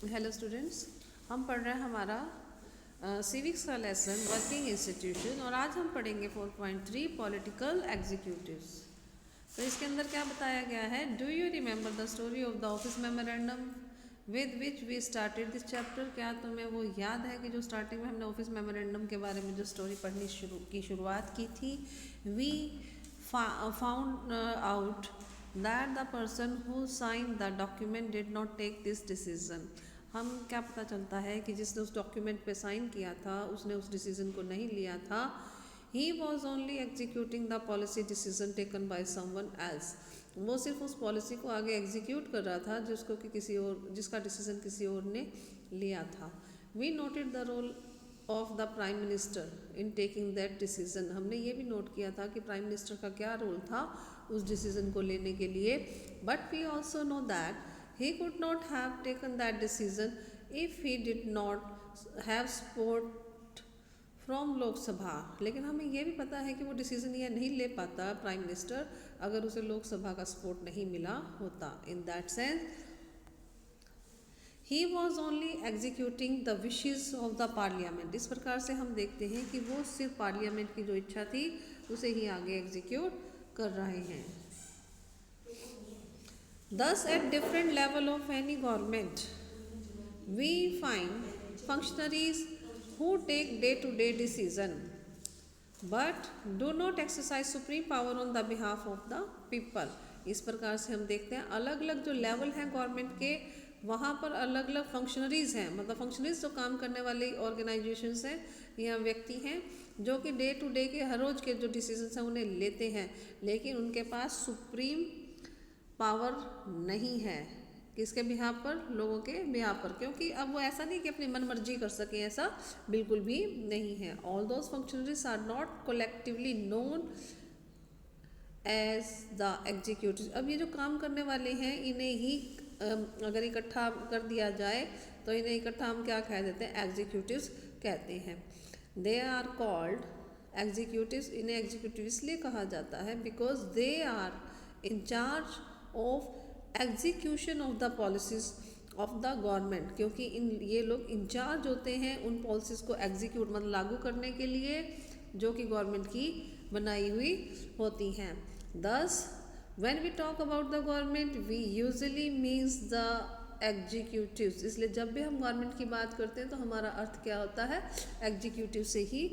Hello students, हम पढ़ रहे हैं हमारा सिविक्स का लेसन वर्किंग इंस्टीट्यूशन और आज हम पढ़ेंगे 4.3 पॉलिटिकल एग्जीक्यूटिव्स। तो इसके अंदर क्या बताया गया है, do you remember the story of the office memorandum with which we started this chapter. क्या तुम्हें वो याद है कि जो स्टार्टिंग में हमने ऑफिस मेमोरेंडम के बारे में जो स्टोरी पढ़नी शुरुआत की थी। We found out that the person who signed the document did not take this decision। हम क्या पता चलता है कि जिसने उस डॉक्यूमेंट पे साइन किया था उसने उस डिसीजन को नहीं लिया था। He was only executing the policy decision taken by someone else। वो सिर्फ उस पॉलिसी को आगे एग्जीक्यूट कर रहा था जिसको कि किसी और जिसका डिसीजन किसी और ने लिया था। We noted the role of the prime minister in taking that decision. हमने ये भी नोट किया था कि प्राइम मिनिस्टर का क्या रोल था उस डिसीजन को लेने के लिए। But we also know that he could not have taken that decision if he did not have support from Lok Sabha. लेकिन हमें ये भी पता है कि वो डिसीजन ये नहीं ले पाता प्राइम मिनिस्टर अगर उसे लोकसभा का सपोर्ट नहीं मिला होता। In that sense he was only executing the wishes of the parliament. इस प्रकार से हम देखते हैं कि वो सिर्फ पार्लियामेंट की जो इच्छा थी उसे ही आगे एग्जीक्यूट कर रहे हैं। Thus at different level of any government we find functionaries who take day to day decision but do not exercise supreme power on the behalf of the people. इस प्रकार से हम देखते हैं अलग अलग जो लेवल हैं गवर्नमेंट के वहाँ पर अलग अलग फंक्शनरीज़ हैं, मतलब फंक्शनरीज जो काम करने वाली ऑर्गेनाइजेशंस हैं या व्यक्ति हैं जो कि डे टू डे के हर रोज़ के जो डिसीजंस हैं उन्हें लेते हैं, लेकिन उनके पास सुप्रीम पावर नहीं है। किसके बिहार पर? लोगों के बिहार पर। क्योंकि अब वो ऐसा नहीं कि अपनी मन मर्जी कर सकें, ऐसा बिल्कुल भी नहीं है। All those functionaries are not collectively known as the executive. अब ये जो काम करने वाले हैं इन्हें ही अगर इकट्ठा कर दिया जाए तो इन्हें इकट्ठा हम क्या कह देते हैं? एग्जीक्यूटिव्स कहते हैं। They are called executives. इन्हें एग्जीक्यूटिव इसलिए कहा जाता है because they are in charge of execution of the policies of the government. क्योंकि ये लोग इंचार्ज होते हैं उन पॉलिसीज़ को एग्जीक्यूट मतलब लागू करने के लिए जो कि गवर्नमेंट की बनाई हुई होती हैं। दस when we talk about the government we usually means the executives। इसलिए जब भी हम गवर्नमेंट की बात करते हैं तो हमारा अर्थ क्या होता है? एग्जीक्यूटिव से ही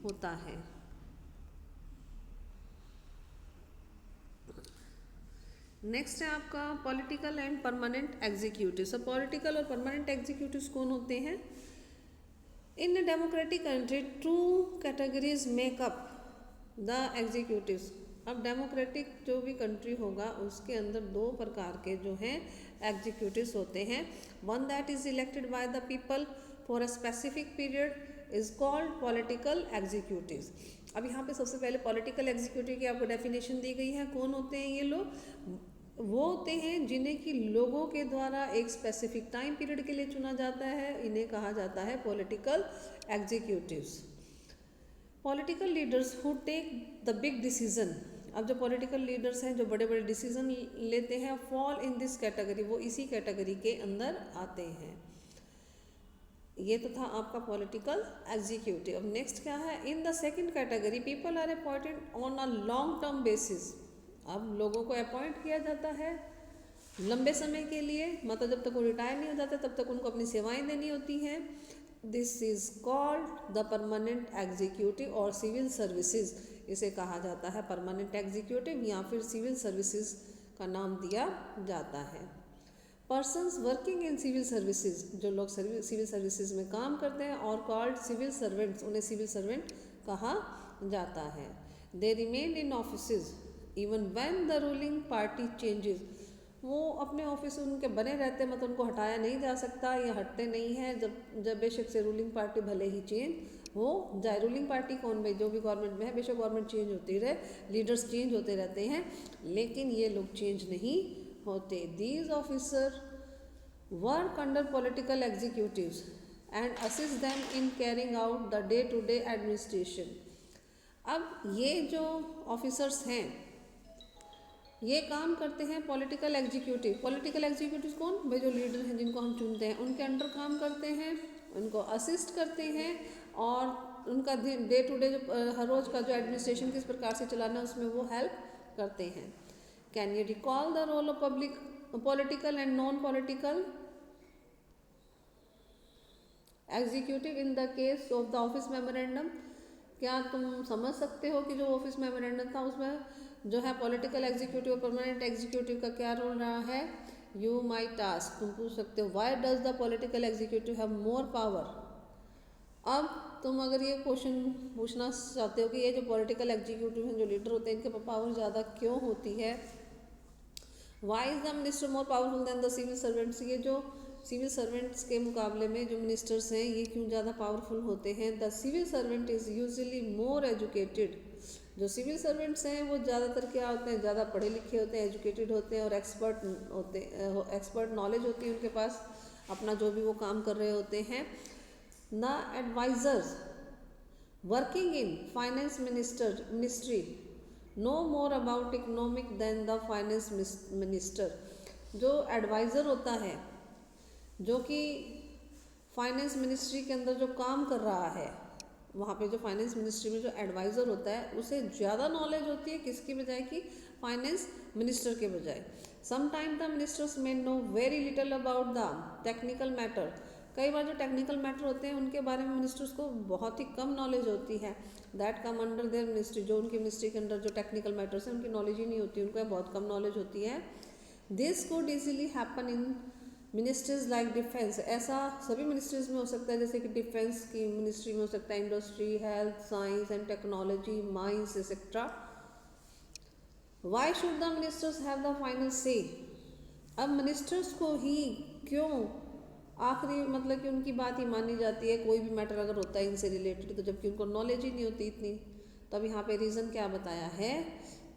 होता है। नेक्स्ट है आपका पॉलिटिकल एंड परमानेंट एग्जीक्यूटिव। सब पॉलिटिकल और परमानेंट एग्जीक्यूटिव्स कौन होते हैं? In a democratic country two categories make up the executives. अब डेमोक्रेटिक जो भी कंट्री होगा उसके अंदर दो प्रकार के जो हैं एग्जीक्यूटिव्स होते हैं। One that is elected by the people for a specific period is called political executives. अब यहाँ पे सबसे पहले पॉलिटिकल एग्जीक्यूटिव की आपको डेफिनेशन दी गई है। कौन होते हैं ये लोग? वो होते हैं जिन्हें कि लोगों के द्वारा एक स्पेसिफिक टाइम पीरियड के लिए चुना जाता है, इन्हें कहा जाता है political executives. Political leaders who take the big decision. अब जो पॉलिटिकल लीडर्स हैं जो बड़े बड़े डिसीजन लेते हैं, फॉल इन दिस कैटेगरी, वो इसी कैटेगरी के अंदर आते हैं। ये तो था आपका पॉलिटिकल एग्जीक्यूटिव। अब नेक्स्ट क्या है? In the second category people are appointed on a long term basis. अब लोगों को अपॉइंट किया जाता है लंबे समय के लिए, मतलब जब तक वो रिटायर नहीं हो जाते तब तक उनको अपनी सेवाएं देनी होती हैं। This is called the permanent executive और सिविल सर्विसेज। इसे कहा जाता है परमानेंट एग्जीक्यूटिव या फिर सिविल सर्विसेज का नाम दिया जाता है। Persons working in civil services, जो लोग सिविल सर्विसेज में काम करते हैं, और कॉल्ड सिविल सर्वेंट्स, उन्हें सिविल सर्वेंट कहा जाता है। They remain in offices even when the ruling party changes. वो अपने ऑफिस उनके बने रहते हैं, मतलब उनको हटाया नहीं जा सकता, या हटते नहीं हैं जब बेशक से रूलिंग पार्टी भले ही चेंज हो जाए। रूलिंग पार्टी कौन भाई? जो भी गवर्नमेंट में है, बेशक गवर्नमेंट चेंज होती रहे, लीडर्स चेंज होते रहते हैं, लेकिन ये लोग चेंज नहीं होते। These officer work under political executives and assist them in carrying out the day to day administration. अब ये जो ऑफिसर्स हैं ये काम करते हैं पॉलिटिकल एग्जीक्यूटिव। पॉलिटिकल एग्जीक्यूटिव कौन भाई, जो लीडर हैं जिनको हम चुनते हैं, उनके अंडर काम करते हैं, उनको असिस्ट करते हैं और उनका डे टू डे जो हर रोज़ का जो एडमिनिस्ट्रेशन किस प्रकार से चलाना है उसमें वो हेल्प करते हैं। Can you recall the role of public political and non political executive in the case of the office memorandum? क्या तुम समझ सकते हो कि जो ऑफिस मेमोरेंडम था उसमें जो है पॉलिटिकल एग्जीक्यूटिव और परमानेंट एग्जीक्यूटिव का क्या रोल रहा है? यू माइट आस्क, तुम पूछ सकते हो why does the political executive have more power? अब तुम अगर ये क्वेश्चन पूछना चाहते हो कि ये जो पॉलिटिकल एग्जीक्यूटिव हैं, जो लीडर होते हैं, इनके पास पावर ज़्यादा क्यों होती है? Why is the minister more powerful than the civil servants? ये जो सिविल सर्वेंट्स के मुकाबले में जो मिनिस्टर्स हैं ये क्यों ज़्यादा पावरफुल होते हैं? The civil servant is usually more educated. जो सिविल सर्वेंट्स हैं वो ज़्यादातर क्या होते हैं, ज़्यादा पढ़े लिखे होते हैं, एजुकेटेड होते हैं और एक्सपर्ट होते एक्सपर्ट नॉलेज होती है उनके पास अपना जो भी वो काम कर रहे होते हैं। The advisers working in finance ministry know more about economic than the finance minister. जो एडवाइज़र होता है, जो कि फाइनेंस मिनिस्ट्री के अंदर जो काम कर रहा है, वहाँ पे जो फाइनेंस मिनिस्ट्री में जो एडवाइज़र होता है उसे ज़्यादा नॉलेज होती है किसकी बजाय कि फाइनेंस मिनिस्टर के बजाय। Sometime the ministers may know very little about the technical matter. कई बार जो टेक्निकल मैटर होते हैं उनके बारे में मिनिस्टर्स को बहुत ही कम नॉलेज होती है। That come under their ministry. जो उनकी मिनिस्ट्री के अंदर जो टेक्निकल मैटर्स हैं उनकी नॉलेज ही नहीं होती, उनको बहुत कम नॉलेज होती है। This could easily happen in ministries like defence. ऐसा सभी मिनिस्ट्रीज में हो सकता है, जैसे कि डिफेंस की मिनिस्ट्री में हो सकता है, industry, health, science and technology, mines etcetera. Why should the ministers have the final से? अब मिनिस्टर्स को ही क्यों आखिरी मतलब कि उनकी बात ही मानी जाती है कोई भी मैटर अगर होता है इनसे रिलेटेड, तो जबकि उनको नॉलेज ही नहीं होती इतनी। तो अब यहाँ पे रीज़न क्या बताया है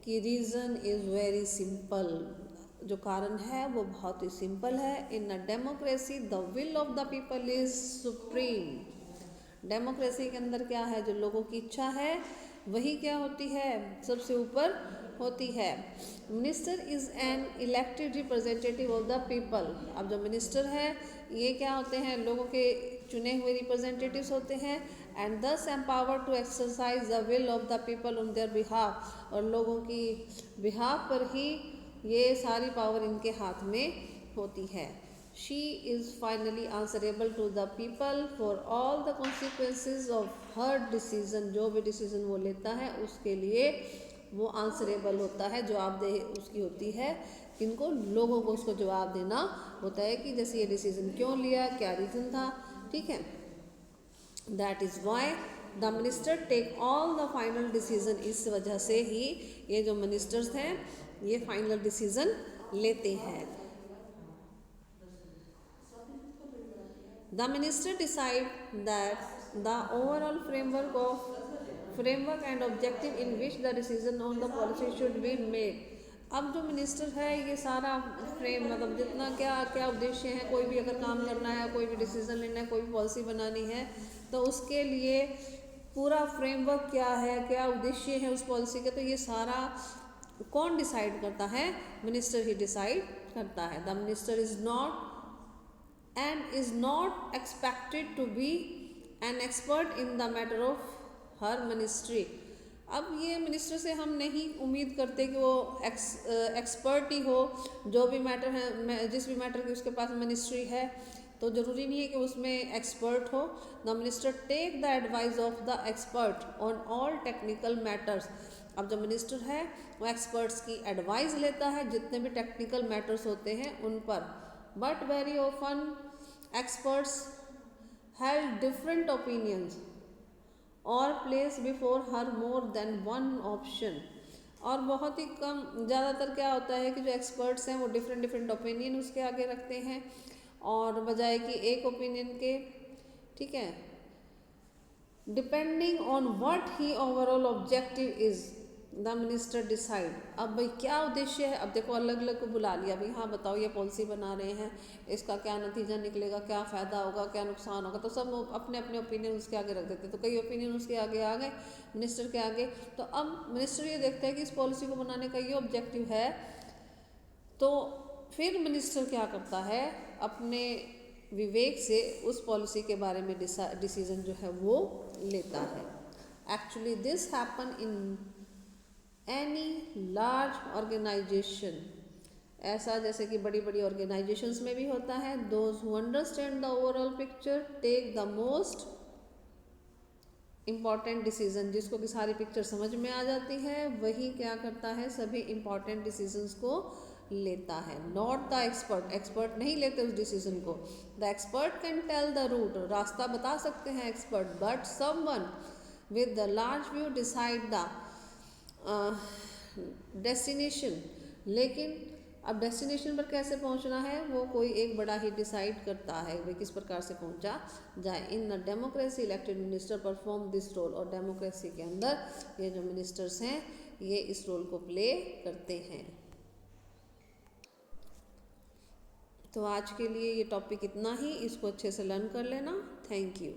कि रीज़न इज़ वेरी सिंपल। जो कारण है वो बहुत ही सिंपल है। In a democracy the will of the people is supreme. Democracy के अंदर क्या है, जो लोगों की इच्छा है वही क्या होती है, सबसे ऊपर होती है। Minister is an elected representative of the people. अब जो मिनिस्टर है ये क्या होते हैं, लोगों के चुने हुए रिप्रेजेंटेटिव्स होते हैं। And thus empower to exercise the will of the people on their behalf. और लोगों की बिहाफ पर ही ये सारी पावर इनके हाथ में होती है। She is finally answerable to the people for all the consequences of her decision. जो भी डिसीजन वो लेता है उसके लिए वो आंसरेबल होता है, जवाबदेह उसकी होती है। किनको? लोगों को उसको जवाब देना होता है कि जैसे ये डिसीजन क्यों लिया, क्या रीज़न था। ठीक है, that is why the minister take all the final decision. इस वजह से ही ये जो मिनिस्टर्स हैं ये फाइनल डिसीजन लेते हैं। The minister decide that the overall framework and objective in which the decision on the policy should be made. अब जो मिनिस्टर है ये सारा फ्रेम मतलब जितना क्या क्या उद्देश्य है, कोई भी अगर काम करना है, कोई भी डिसीजन लेना है, कोई भी पॉलिसी बनानी है, तो उसके लिए पूरा फ्रेमवर्क क्या है, क्या उद्देश्य है उस पॉलिसी के, तो ये सारा कौन डिसाइड करता है? मिनिस्टर ही डिसाइड करता है। The minister is not expected to be an expert in the matter of her ministry. अब ये मिनिस्टर से हम नहीं उम्मीद करते कि वो एक्सपर्ट ही हो। जो भी मैटर है, जिस भी मैटर की उसके पास मिनिस्ट्री है, तो ज़रूरी नहीं है कि उसमें एक्सपर्ट हो। The minister take the advice of the expert on all technical matters. अब जो मिनिस्टर है वो एक्सपर्ट्स की एडवाइस लेता है जितने भी टेक्निकल मैटर्स होते हैं उन पर। But very often experts have different opinions और place before her more than one option. और बहुत ही कम, ज़्यादातर क्या होता है कि जो एक्सपर्ट्स हैं वो डिफरेंट ओपिनियन उसके आगे रखते हैं और बजाय कि एक ओपिनियन के। ठीक है, depending on what he overall objective is. The minister decide. अब भाई क्या उद्देश्य है, अब देखो अलग अलग को बुला लिया, भाई हाँ बताओ ये पॉलिसी बना रहे हैं, इसका क्या नतीजा निकलेगा, क्या फ़ायदा होगा, क्या नुकसान होगा, तो सब अपने अपने ओपिनियन उसके आगे रख देते, तो कई ओपिनियन उसके आगे आ गए मिनिस्टर के आगे। तो अब मिनिस्टर ये देखता है कि इस पॉलिसी को बनाने का ये ऑब्जेक्टिव है, तो फिर मिनिस्टर क्या करता है, अपने विवेक से उस पॉलिसी के बारे में डिसीजन जो है वो लेता है। Actually this happen in any large organisation, ऐसा जैसे कि बड़ी बड़ी ऑर्गेनाइजेशंस में भी होता है। Those who understand the overall picture take the most important decision, जिसको कि सारी पिक्चर समझ में आ जाती है वही क्या करता है, सभी इम्पॉर्टेंट डिसीजंस को लेता है। नॉट द एक्सपर्ट, एक्सपर्ट नहीं लेते उस डिसीजन को। The expert can tell the route, रास्ता बता सकते हैं expert, but someone with the large view decide the destination. लेकिन अब डेस्टिनेशन पर कैसे पहुंचना है वो कोई एक बड़ा ही डिसाइड करता है, वे किस प्रकार से पहुंचा जाए। In the democracy elected minister perform this role, और डेमोक्रेसी के अंदर ये जो मिनिस्टर्स हैं ये इस रोल को प्ले करते हैं। तो आज के लिए ये टॉपिक इतना ही, इसको अच्छे से लर्न कर लेना। Thank you.